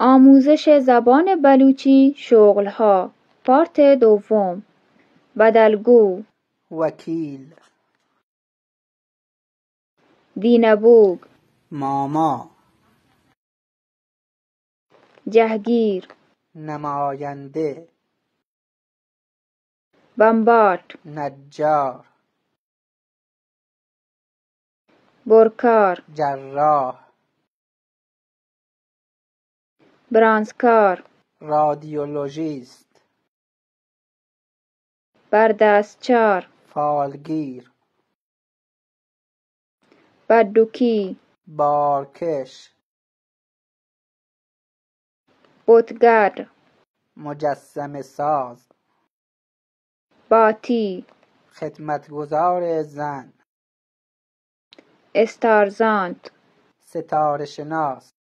آموزش زبان بلوچی شغلها پارت دوم بدلگو وکیل دینبوگ ماما جهگیر نماینده بمبات نجار برکار جراح برانسکار رادیولوژیست بردستچار فالگیر بدوکی بارکش بتگر مجسمه ساز باتی خدمتگزار زن استارزاند ستاره شناس